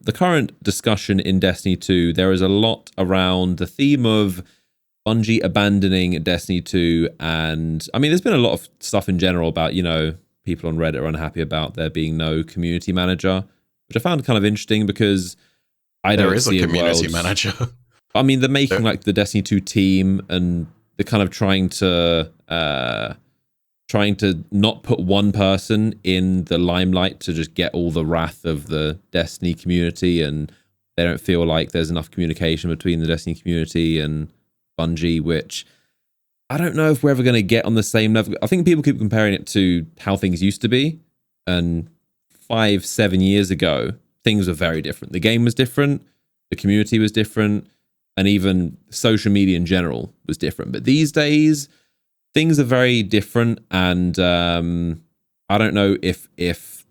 the current discussion in Destiny 2, there is a lot around the theme of Bungie abandoning Destiny 2. And I mean, there's been a lot of stuff in general about, you know, people on Reddit are unhappy about there being no community manager, which I found kind of interesting because I don't see a community manager. I mean, they're making like the Destiny 2 team, and they're kind of trying to not put one person in the limelight to just get all the wrath of the Destiny community, and they don't feel like there's enough communication between the Destiny community and Bungie, which I don't know if we're ever going to get on the same level. I think people keep comparing it to how things used to be, and 5-7 years ago, things were very different. The game was different, the community was different, and even social media in general was different. But these days, things are very different, and I don't know if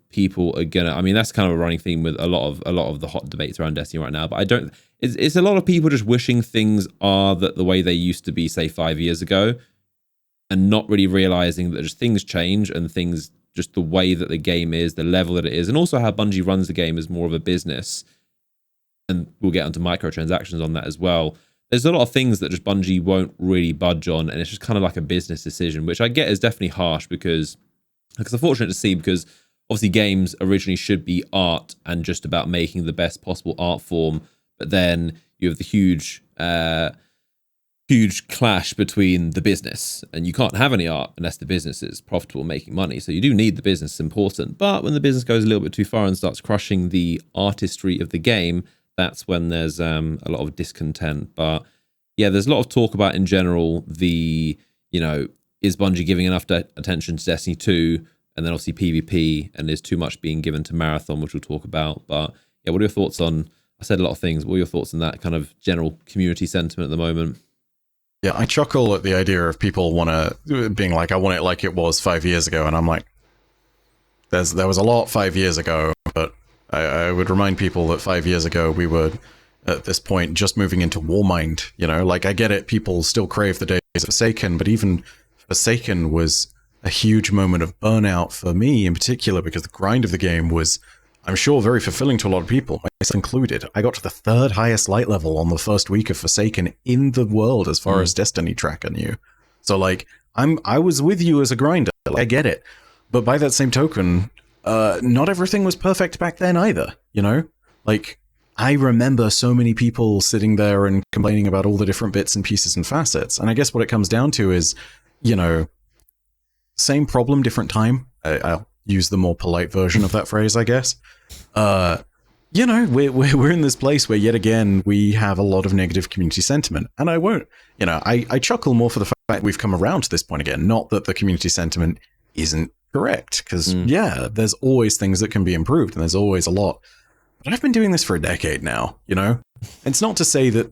people are gonna. I mean, that's kind of a running theme with a lot of the hot debates around Destiny right now. But I don't. It's a lot of people just wishing things are the way they used to be, say 5 years ago, and not really realizing that just things change and things just the way that the game is, the level that it is, and also how Bungie runs the game is more of a business. And we'll get onto microtransactions on that as well. There's a lot of things that just Bungie won't really budge on, and it's just kind of like a business decision, which I get is definitely harsh because it's unfortunate to see, because obviously games originally should be art and just about making the best possible art form, but then you have the huge clash between the business, and you can't have any art unless the business is profitable, making money. So you do need the business, it's important. But when the business goes a little bit too far and starts crushing the artistry of the game, that's when there's a lot of discontent. But yeah, there's a lot of talk about in general is Bungie giving enough attention to Destiny 2, and then obviously PvP, and is too much being given to Marathon, which we'll talk about. But yeah, what are your thoughts on, I said a lot of things, what are your thoughts on that kind of general community sentiment at the moment? Yeah, I chuckle at the idea of people being like, I want it like it was 5 years ago, and I'm like, there was a lot 5 years ago, but I would remind people that 5 years ago we were at this point just moving into Warmind. You know, like, I get it, people still crave the days of Forsaken, but even Forsaken was a huge moment of burnout for me in particular, because the grind of the game was, I'm sure, very fulfilling to a lot of people, myself included. I got to the 3rd highest light level on the first week of Forsaken in the world as far as Destiny Tracker knew. So like, I was with you as a grinder. I get it. But by that same token, not everything was perfect back then either, you know? Like, I remember so many people sitting there and complaining about all the different bits and pieces and facets. And I guess what it comes down to is, you know, same problem, different time. I'll use the more polite version of that phrase, I guess. You know, we're in this place where yet again we have a lot of negative community sentiment, and I won't, you know, I chuckle more for the fact we've come around to this point again, not that the community sentiment isn't correct, because yeah, there's always things that can be improved, and there's always a lot. But I've been doing this for a decade now, you know. And it's not to say that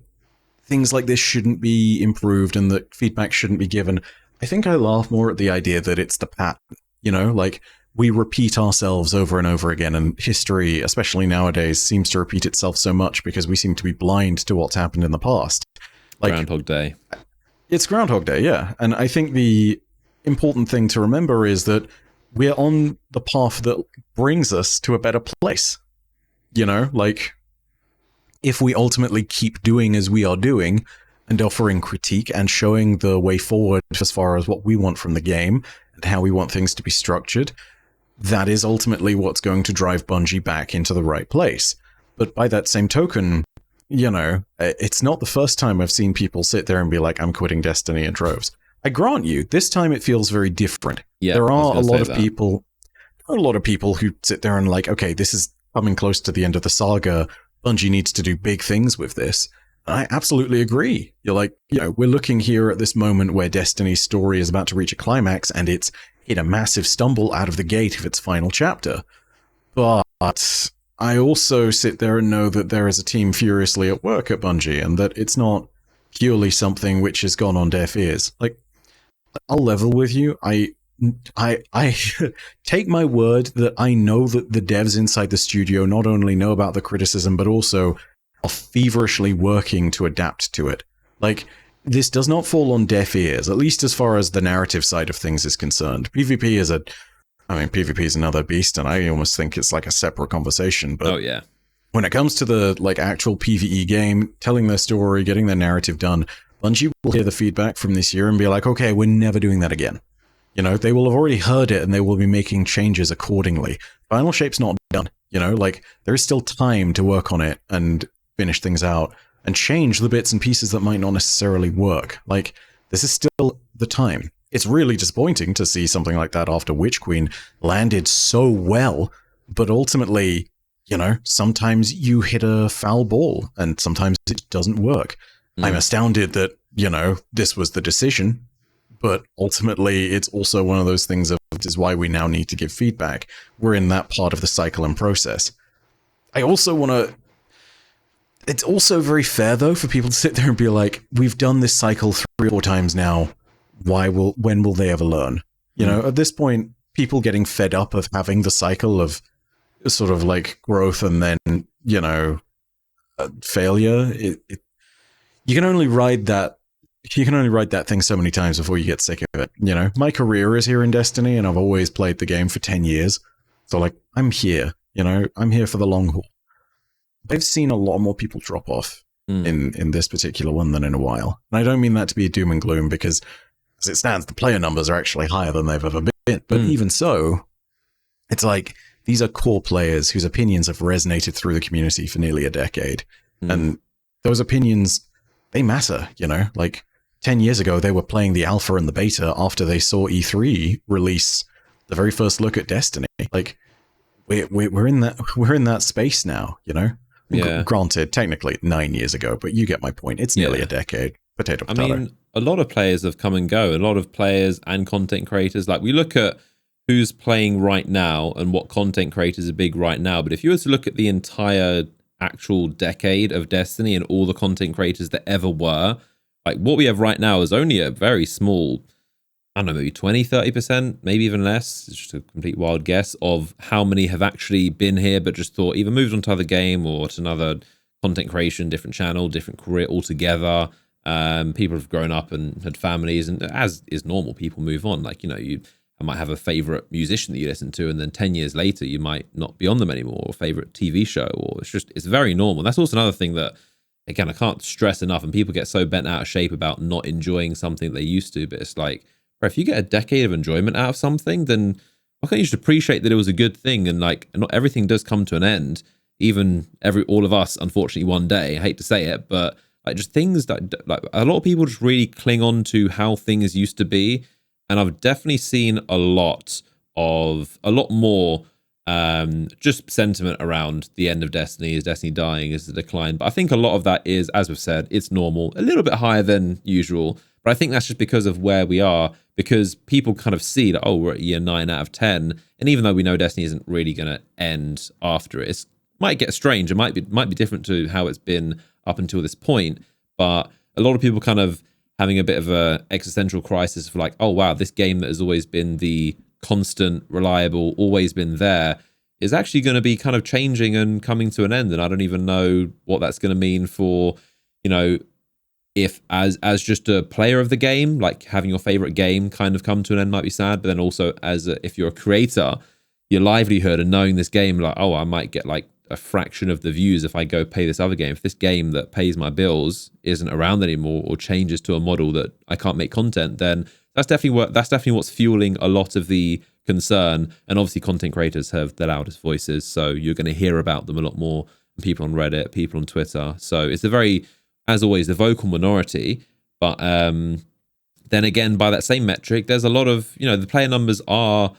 things like this shouldn't be improved and that feedback shouldn't be given. I think I laugh more at the idea that it's the pattern, you know, like, we repeat ourselves over and over again, and history, especially nowadays, seems to repeat itself so much because we seem to be blind to what's happened in the past. Like, Groundhog Day. It's Groundhog Day, yeah. And I think the important thing to remember is that we're on the path that brings us to a better place. You know, like, if we ultimately keep doing as we are doing and offering critique and showing the way forward as far as what we want from the game and how we want things to be structured, that is ultimately what's going to drive Bungie back into the right place. But by that same token, you know, it's not the first time I've seen people sit there and be like, I'm quitting Destiny in droves. I grant you, this time it feels very different. Yeah, there are a lot of people who sit there and like, okay, this is coming close to the end of the saga. Bungie needs to do big things with this. I absolutely agree. You're like, you know, we're looking here at this moment where Destiny's story is about to reach a climax, and it's hit a massive stumble out of the gate of its final chapter. But I also sit there and know that there is a team furiously at work at Bungie, and that it's not purely something which has gone on deaf ears. Like, I'll level with you. I take my word that I know that the devs inside the studio not only know about the criticism, but also are feverishly working to adapt to it. Like, this does not fall on deaf ears, at least as far as the narrative side of things is concerned. PvP is another beast, and I almost think it's like a separate conversation. But oh yeah, when it comes to the like actual PvE game, telling their story, getting their narrative done, Bungie will hear the feedback from this year and be like, okay, we're never doing that again. You know, they will have already heard it and they will be making changes accordingly. Final Shape's not done. You know, like there is still time to work on it and finish things out and change the bits and pieces that might not necessarily work. Like, this is still the time. It's really disappointing to see something like that after Witch Queen landed so well, but ultimately, you know, sometimes you hit a foul ball and sometimes it doesn't work. I'm astounded that, you know, this was the decision, but ultimately it's also one of those things of, this is why we now need to give feedback. We're in that part of the cycle and process. I also want to... It's also very fair, though, for people to sit there and be like, we've done this cycle 3 or 4 times now. When will they ever learn? You know, at this point, people getting fed up of having the cycle of sort of like growth and then, you know, failure. You can only ride that. You can only ride that thing so many times before you get sick of it. You know, my career is here in Destiny, and I've always played the game for 10 years. So, like, I'm here. You know, I'm here for the long haul. I've seen a lot more people drop off in this particular one than in a while, and I don't mean that to be a doom and gloom, because as it stands, the player numbers are actually higher than they've ever been. But even so, it's like these are core players whose opinions have resonated through the community for nearly a decade, and those opinions, they matter. You know, like 10 years ago, they were playing the alpha and the beta after they saw E3 release the very first look at Destiny. Like, we're in that space now, you know? Yeah. Granted, technically 9 years ago, but you get my point. It's nearly a decade. Potato. I mean, a lot of players have come and go. A lot of players and content creators. Like, we look at who's playing right now and what content creators are big right now. But if you were to look at the entire actual decade of Destiny and all the content creators that ever were, like, what we have right now is only a very small, I don't know, maybe 20, 30%, maybe even less. It's just a complete wild guess of how many have actually been here, but just thought either moved on to another game or to another content creation, different channel, different career altogether. People have grown up and had families, and as is normal, people move on. Like, you know, you might have a favorite musician that you listen to, and then 10 years later, you might not be on them anymore, or favorite TV show, or it's very normal. That's also another thing that, again, I can't stress enough, and people get so bent out of shape about not enjoying something they used to, but it's like, if you get a decade of enjoyment out of something, then why can't you just appreciate that it was a good thing? And like, not everything does come to an end. Even all of us, unfortunately, one day. I hate to say it, but like, just things that, like, a lot of people just really cling on to how things used to be. And I've definitely seen a lot more just sentiment around the end of Destiny. Is Destiny dying? Is the decline? But I think a lot of that is, as we've said, it's normal, a little bit higher than usual. But I think that's just because of where we are, because people kind of see that, oh, we're at year 9 out of 10. And even though we know Destiny isn't really going to end after it, might get strange. It might be different to how it's been up until this point. But a lot of people kind of having a bit of a existential crisis of like, oh, wow, this game that has always been the constant, reliable, always been there, is actually going to be kind of changing and coming to an end. And I don't even know what that's going to mean for, you know, if as just a player of the game, like having your favorite game kind of come to an end might be sad, but then also if you're a creator, your livelihood and knowing this game, like, oh, I might get like a fraction of the views if I go pay this other game. If this game that pays my bills isn't around anymore or changes to a model that I can't make content, then that's definitely what's fueling a lot of the concern. And obviously content creators have the loudest voices, so you're going to hear about them a lot more than people on Reddit, people on Twitter. So it's a very, as always, the vocal minority. But then again, by that same metric, there's a lot of, you know, the player numbers are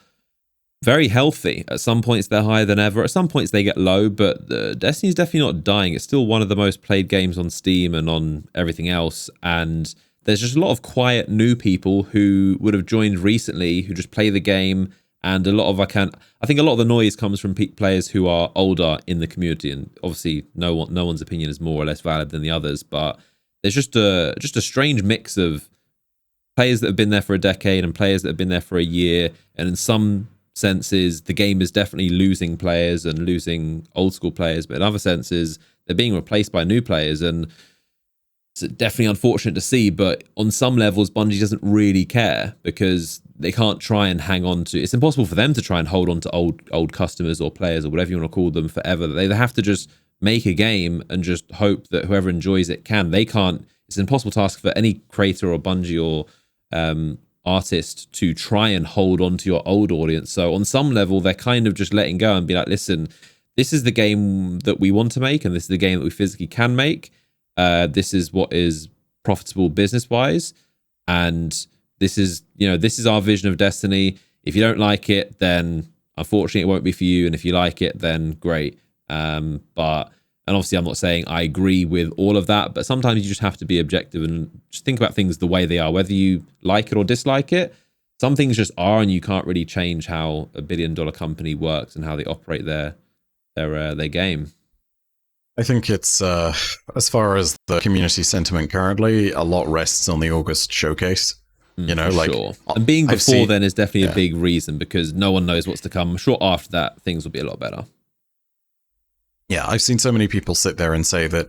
very healthy. At some points, they're higher than ever. At some points, they get low, but Destiny's definitely not dying. It's still one of the most played games on Steam and on everything else. And there's just a lot of quiet new people who would have joined recently, who just play the game. And a lot of, I think a lot of the noise comes from players who are older in the community. And obviously, no one's opinion is more or less valid than the others. But there's just a strange mix of players that have been there for a decade and players that have been there for a year. And in some senses, the game is definitely losing players and losing old school players, but in other senses, they're being replaced by new players, and it's definitely unfortunate to see. But on some levels, Bungie doesn't really care, because they can't try and hang on to, it's impossible for them to try and hold on to old customers or players or whatever you want to call them forever. They have to just make a game and just hope that whoever enjoys it can. They can't. It's an impossible task for any creator or Bungie or artist to try and hold on to your old audience. So on some level, they're kind of just letting go and be like, listen, this is the game that we want to make, and this is the game that we physically can make. This is what is profitable business-wise, and this is our vision of Destiny. If you don't like it, then unfortunately it won't be for you, and if you like it, then great. And obviously I'm not saying I agree with all of that, but sometimes you just have to be objective and just think about things the way they are, whether you like it or dislike it. Some things just are, and you can't really change how a billion-dollar company works and how they operate their game. I think it's, as far as the community sentiment currently, a lot rests on the August showcase. Sure. And being before then is definitely a big reason, because no one knows what's to come. I'm sure after that, things will be a lot better. Yeah, I've seen so many people sit there and say that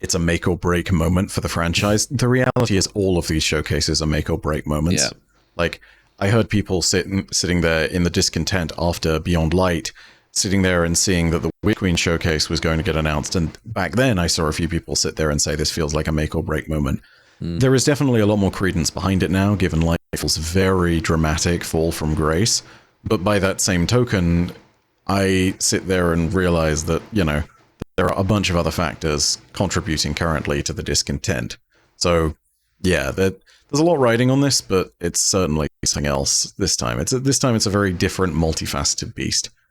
it's a make or break moment for the franchise. The reality is all of these showcases are make or break moments. Yeah. Like, I heard people sitting there in the discontent after Beyond Light, sitting there and seeing that the Witch Queen showcase was going to get announced. And back then, I saw a few people sit there and say this feels like a make or break moment. There is definitely a lot more credence behind it now, given Lightfall's very dramatic fall from grace. But by that same token, I sit there and realize that, there are a bunch of other factors contributing currently to the discontent. So, yeah, there's a lot riding on this, but it's certainly something else this time. This time it's a very different, multifaceted beast.